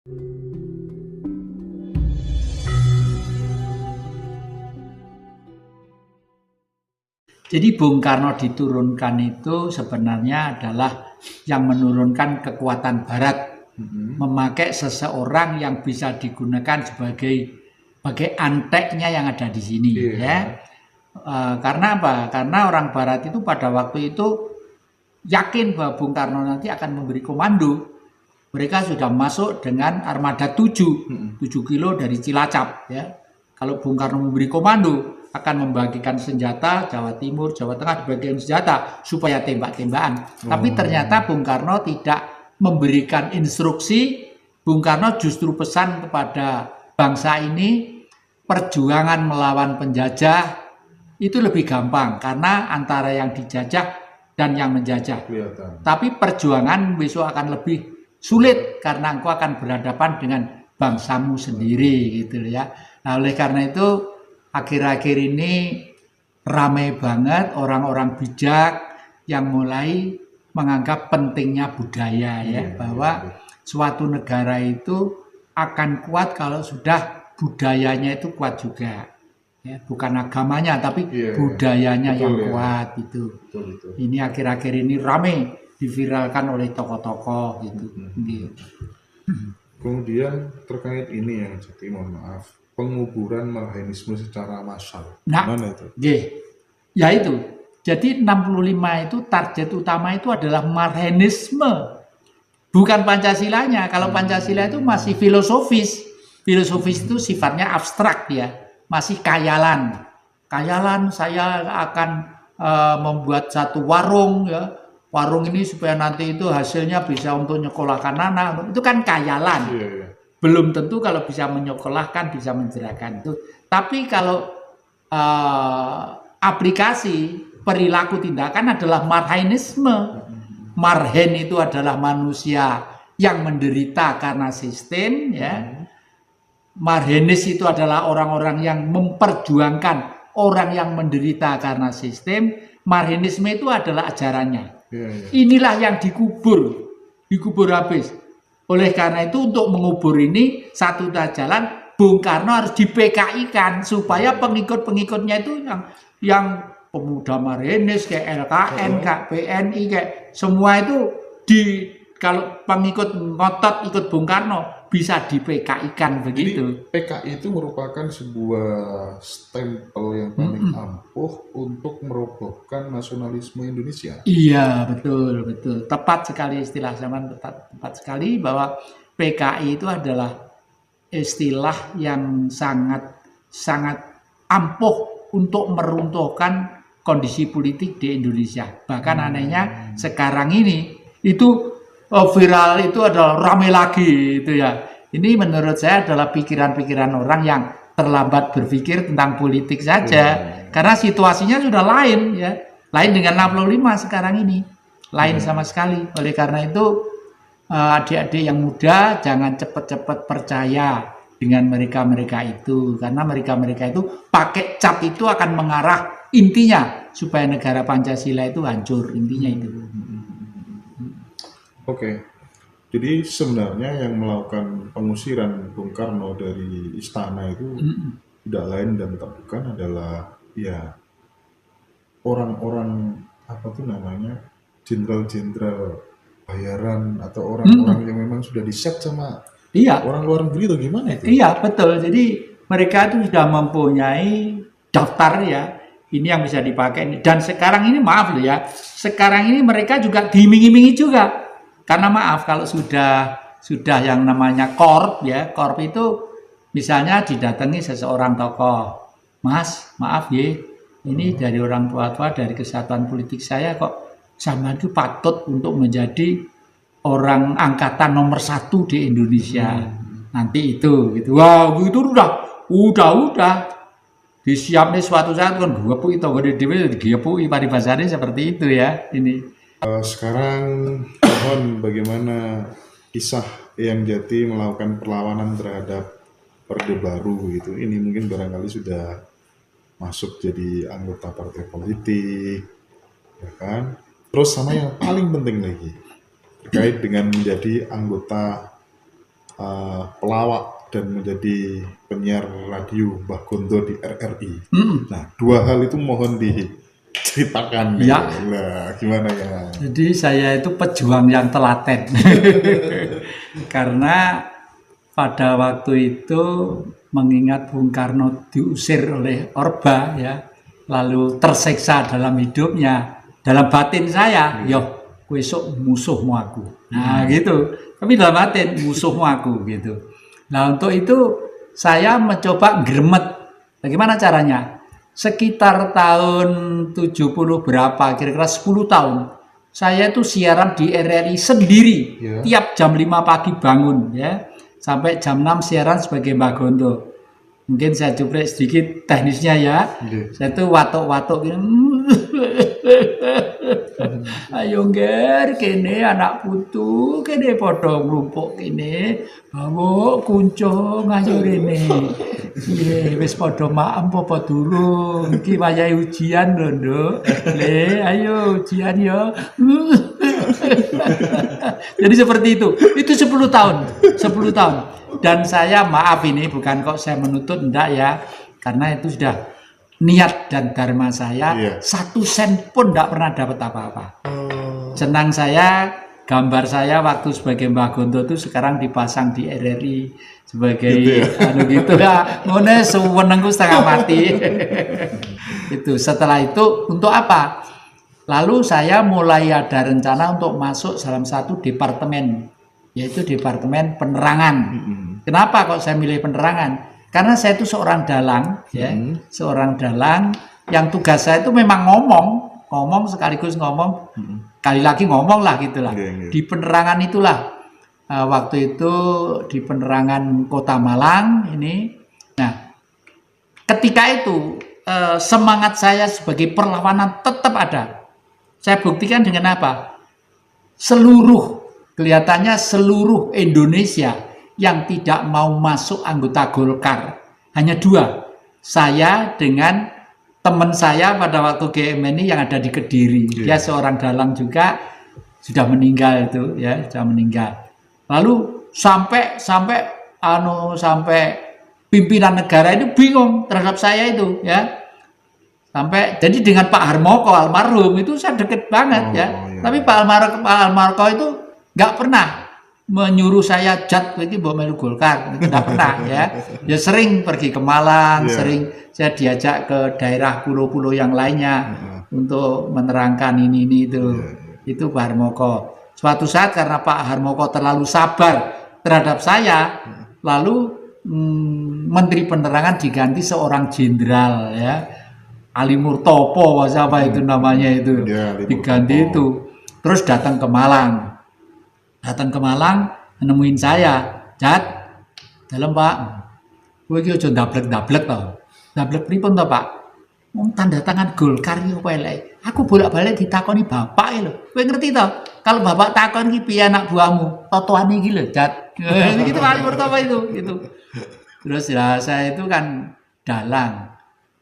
Jadi Bung Karno diturunkan itu sebenarnya adalah yang menurunkan kekuatan Barat, memakai seseorang yang bisa digunakan sebagai anteknya yang ada di sini, ya. Karena apa? Karena orang Barat itu pada waktu itu yakin bahwa Bung Karno nanti akan memberi komando. Mereka sudah masuk dengan armada 7 kilo dari Cilacap, ya. Kalau Bung Karno memberi komando, akan membagikan senjata, Jawa Timur, Jawa Tengah dibagikan senjata supaya tembak-tembakan. Tapi ternyata Bung Karno tidak memberikan instruksi. Bung Karno justru pesan kepada bangsa ini, perjuangan melawan penjajah itu lebih gampang karena antara yang dijajah dan yang menjajah. Tapi perjuangan besok akan lebih sulit karena engkau akan berhadapan dengan bangsamu sendiri, gitu ya. Nah, oleh karena itu akhir-akhir ini ramai banget orang-orang bijak yang mulai menganggap pentingnya budaya, ya, bahwa suatu negara itu akan kuat kalau sudah budayanya itu kuat juga, ya, bukan agamanya tapi budayanya yang kuat itu. Ini akhir-akhir ini ramai diviralkan oleh tokoh-tokoh gitu. Kemudian terkait ini yang jadi mohon maaf, penguburan marhaenisme secara massal. Nah, mana itu? Ya itu. Jadi 65 itu target utama itu adalah marhaenisme. Bukan Pancasilanya. Kalau Pancasila itu masih filosofis. Filosofis itu sifatnya abstrak, ya. Masih khayalan. Khayalan saya akan membuat satu warung, ya. Warung ini supaya nanti itu hasilnya bisa untuk nyekolahkan anak. Itu kan khayalan. Belum tentu kalau bisa menyekolahkan, bisa mencerahkan itu. Tapi kalau aplikasi perilaku tindakan adalah marhaenisme. Marhen itu adalah manusia yang menderita karena sistem, ya. Marhenis itu adalah orang-orang yang memperjuangkan orang yang menderita karena sistem. Marhenisme itu adalah ajarannya. Inilah yang dikubur habis. Oleh karena itu untuk mengubur ini satu jalan, Bung Karno harus di PKI-kan supaya pengikut-pengikutnya itu yang pemuda Marhenis kayak LKN, kayak PNI, kayak semua itu kalau pengikut ngotot ikut Bung Karno bisa di PKI-kan begitu. Jadi PKI itu merupakan sebuah stempel yang paling ampuh untuk merobohkan nasionalisme Indonesia. Iya, betul. Tepat sekali istilah zaman, tepat sekali bahwa PKI itu adalah istilah yang sangat ampuh untuk meruntuhkan kondisi politik di Indonesia. Bahkan anehnya sekarang ini itu viral itu adalah rame lagi itu, ya. Ini menurut saya adalah pikiran-pikiran orang yang terlambat berpikir tentang politik saja. Karena situasinya sudah lain, ya. Lain dengan 65 sekarang ini. Lain sama sekali. Oleh karena itu adik-adik yang muda jangan cepat-cepat percaya dengan mereka-mereka itu. Karena mereka-mereka itu pakai cap itu akan mengarah intinya supaya negara Pancasila itu hancur. Intinya itu. Oke. Jadi sebenarnya yang melakukan pengusiran Bung Karno dari istana itu tidak lain dan tak bukan adalah ya orang-orang apa tuh namanya jenderal-jenderal bayaran atau orang-orang yang memang sudah di-set sama orang luar negeri atau gimana itu? Iya, betul. Jadi mereka itu sudah mempunyai daftar, ya. Ini yang bisa dipakai. Dan sekarang ini maaf loh, ya. Sekarang ini mereka juga diiming-imingi juga. Karena maaf kalau sudah yang namanya korp, ya. Korp itu misalnya didatangi seseorang tokoh. Mas, maaf ya. Ini dari orang tua-tua dari kesatuan politik saya kok sama itu patut untuk menjadi orang angkatan nomor 1 di Indonesia. Nanti itu gitu. Wah, itu udah disiapnya suatu saat kan dua pui atau gede dewe digepui paribasane seperti itu, ya. Ini. Sekarang mohon bagaimana kisah Eyang Jati melakukan perlawanan terhadap Orde Baru gitu. Ini mungkin barangkali sudah masuk jadi anggota partai politik, ya kan? Terus sama yang paling penting lagi terkait dengan menjadi anggota pelawak dan menjadi penyiar radio Mbah Gondo di RRI. Nah, 2 hal itu mohon diceritakan. Ya. Nah, gimana ya? Jadi saya itu pejuang yang telaten. Karena pada waktu itu mengingat Bung Karno diusir oleh Orba ya, lalu tersiksa dalam hidupnya, dalam batin saya, yo besok musuhmu aku. Nah gitu. Tapi dalam batin musuhmu aku gitu. Nah untuk itu saya mencoba gremet. Bagaimana caranya? Sekitar tahun 70 berapa, kira-kira 10 tahun. Saya itu siaran di RRI sendiri. Tiap jam 5 pagi bangun ya. Sampai jam 6 siaran sebagai Mbah Gondo. Mungkin saya coba sedikit teknisnya ya. Saya tuh watuk-watuk gini. Ayo nger kene anak putu kene padha nglumpuk kene bawa kuncung ayo rene wis padha maem apa durung iki wayahe ujian lho Nduk le ayo ujian ya. Jadi seperti itu 10 tahun dan saya maaf ini bukan kok saya menuntut enggak ya karena itu sudah niat dan dharma saya 1 sen pun tidak pernah dapat apa-apa. Senang saya, gambar saya waktu sebagai Mbah Gondo itu sekarang dipasang di RRI sebagai gitu ya. Ngene suwenengku setengah mati. Itu setelah itu untuk apa? Lalu saya mulai ada rencana untuk masuk salah satu departemen, yaitu departemen penerangan. Kenapa kok saya milih penerangan? Karena saya itu seorang dalang, ya, seorang dalang yang tugas saya itu memang ngomong sekaligus ngomong, kali lagi ngomong lah gitulah. Di penerangan itulah waktu itu di penerangan Kota Malang ini. Nah, ketika itu semangat saya sebagai perlawanan tetap ada. Saya buktikan dengan apa? Kelihatannya seluruh Indonesia yang tidak mau masuk anggota Golkar hanya 2, saya dengan teman saya pada waktu GMNI yang ada di Kediri. Dia seorang dalang juga, sudah meninggal itu ya, sudah meninggal. Lalu sampai pimpinan negara itu bingung terhadap saya itu ya. Sampai jadi dengan Pak Harmoko almarhum itu saya deket banget Tapi Pak Harmoko itu nggak pernah menyuruh saya jat iki mbok melu Golkar, tidak pernah ya. Ya sering pergi ke Malang, sering saya diajak ke daerah pulau-pulau yang lainnya untuk menerangkan ini itu. Itu Pak Harmoko. Suatu saat karena Pak Harmoko terlalu sabar terhadap saya, lalu Menteri Penerangan diganti seorang jenderal ya. Ali Murtopo siapa itu namanya itu. Diganti itu. Terus datang ke Malang. Nemuin saya, Jat, dalam Pak, kowe iki aja ndablek-ndablek to. Ndablek pripun to, Pak? Wong tanda tangan Golkar iki opo elek. Aku bolak-balik ditakoni bapak lho. Kowe ngerti to? Kalau bapak takon iki piye anak buahmu? Totoane iki lho, Jat. Gitu Ali Murtopo itu, gitu. Terus ya saya itu kan dalang.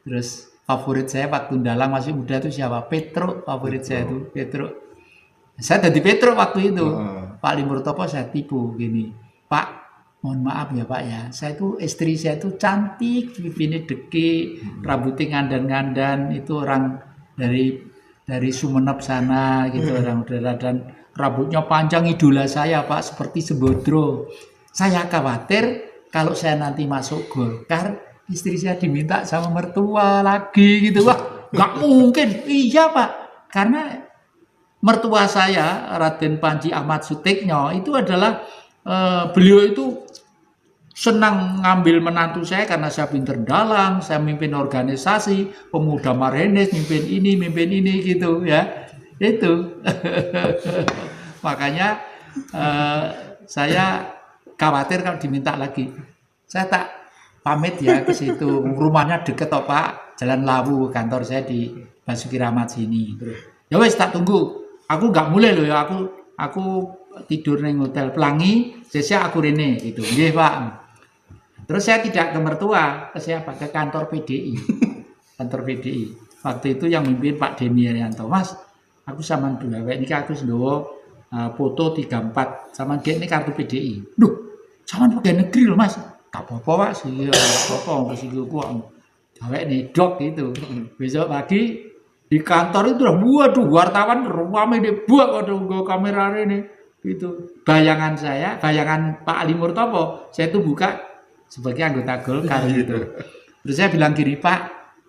Terus favorit saya waktu dalang masih muda itu siapa? Petro, favorit saya itu, Petro. Saya jadi Petro waktu itu. Pak Ali Murtopo saya tipu gini. Pak, mohon maaf ya Pak ya. Saya itu istri saya itu cantik, pipinya deki, rambutnya ngandan-ngandan. Itu orang dari Sumeneb sana gitu orang dan rambutnya panjang idola saya Pak seperti Sembodro. Saya khawatir kalau saya nanti masuk Golkar, istri saya diminta sama mertua lagi gitu. Wah, nggak mungkin. Iya Pak. Karena mertua saya Raden Panji Ahmad Sutikno itu adalah beliau itu senang ngambil menantu saya karena saya pinter dalang, saya mimpin organisasi pemuda Marhenes, mimpin ini gitu ya. Itu makanya saya khawatir kalau diminta lagi. Saya tak pamit ya ke situ. Rumahnya deket toh Pak, Jalan Lawu, kantor saya di Basuki Rahmat sini. Ya wes tak tunggu. Aku nggak mulai loh ya, aku tidur neng hotel Pelangi, saya aku rene gitu. Nggih Pak. Terus saya tidak ke mertua, ke siapa? Ke kantor PDI. Kantor PDI. Waktu itu yang memimpin Pak Deni Arianto. Mas, aku sama dua ini aku sendowo foto 34 sama dia ini kartu PDI. Duh, Sampeyan pegawai negeri loh Mas. Gak apa-apa Pak sih, ya apa-apa wis iku kok gawe nedok gitu. Besok pagi di kantor itu udah waduh wartawan rame deh buat waduh nggo kamera ini gitu. Bayangan Pak Ali Murtopo, saya tuh buka sebagai anggota Golkar gitu. Terus saya bilang gini, Pak,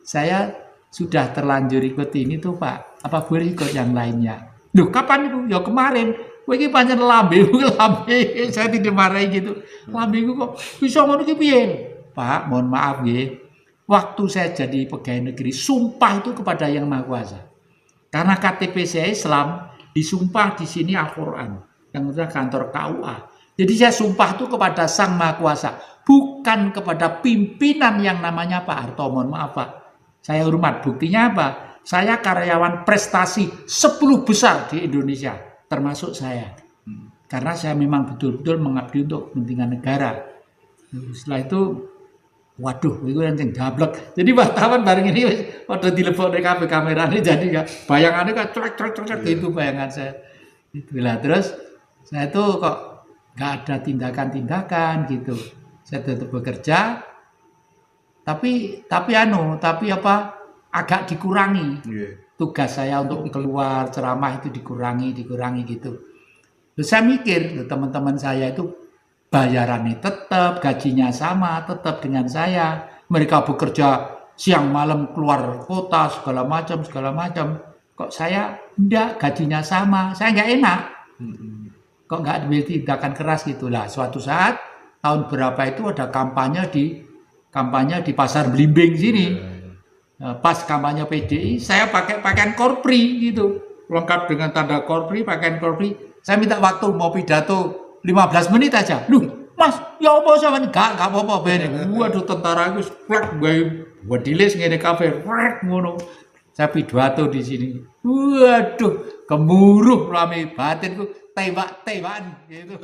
saya sudah terlanjur ikut ini tuh Pak, apa boleh ikut yang lainnya? Loh kapan itu? Ya kemarin. Kowe iki pancen lambe, saya tidak marahi gitu. Lambe kok bisa ngono ki piye? Pak, mohon maaf nggih. Waktu saya jadi pegawai negeri, sumpah itu kepada Yang Maha Kuasa. Karena KTP saya Islam, disumpah di sini Al-Qur'an, yang udah kantor KUA. Jadi saya sumpah itu kepada Sang Maha Kuasa, bukan kepada pimpinan yang namanya Pak Harto. Mohon maaf Pak. Saya hormat. Buktinya apa? Saya karyawan prestasi 10 besar di Indonesia, termasuk saya. Karena saya memang betul-betul mengabdi untuk kepentingan negara. Setelah itu, waduh, itu yang gablek. Jadi wartawan bareng ini pada dilepok di kamera ini jadi bayangannya kan cek gitu bayangan saya. Itulah terus saya tuh kok nggak ada tindakan-tindakan gitu. Saya tetap bekerja, tapi agak dikurangi. Tugas saya untuk keluar ceramah itu dikurangi gitu. Terus saya mikir, teman-teman saya itu bayarannya tetap, gajinya sama, tetap dengan saya. Mereka bekerja siang malam keluar kota segala macam. Kok saya enggak, gajinya sama, saya enggak enak. Kok enggak ada tindakan keras gitulah. Suatu saat tahun berapa itu ada kampanye di Pasar Blimbing sini. Pas kampanye PDI, saya pakai pakaian korpri gitu, lengkap dengan tanda korpri, pakaian korpri. Saya minta waktu mau pidato 15 menit aja. Loh, Mas, ya apa sampean? Enggak apa-apa ben. Waduh tentara iku plek gawe dilis ngene kabeh. Plek ngono. Saya pidato di sini. Waduh, gemuruh rame batinku tembak-tembakan gitu.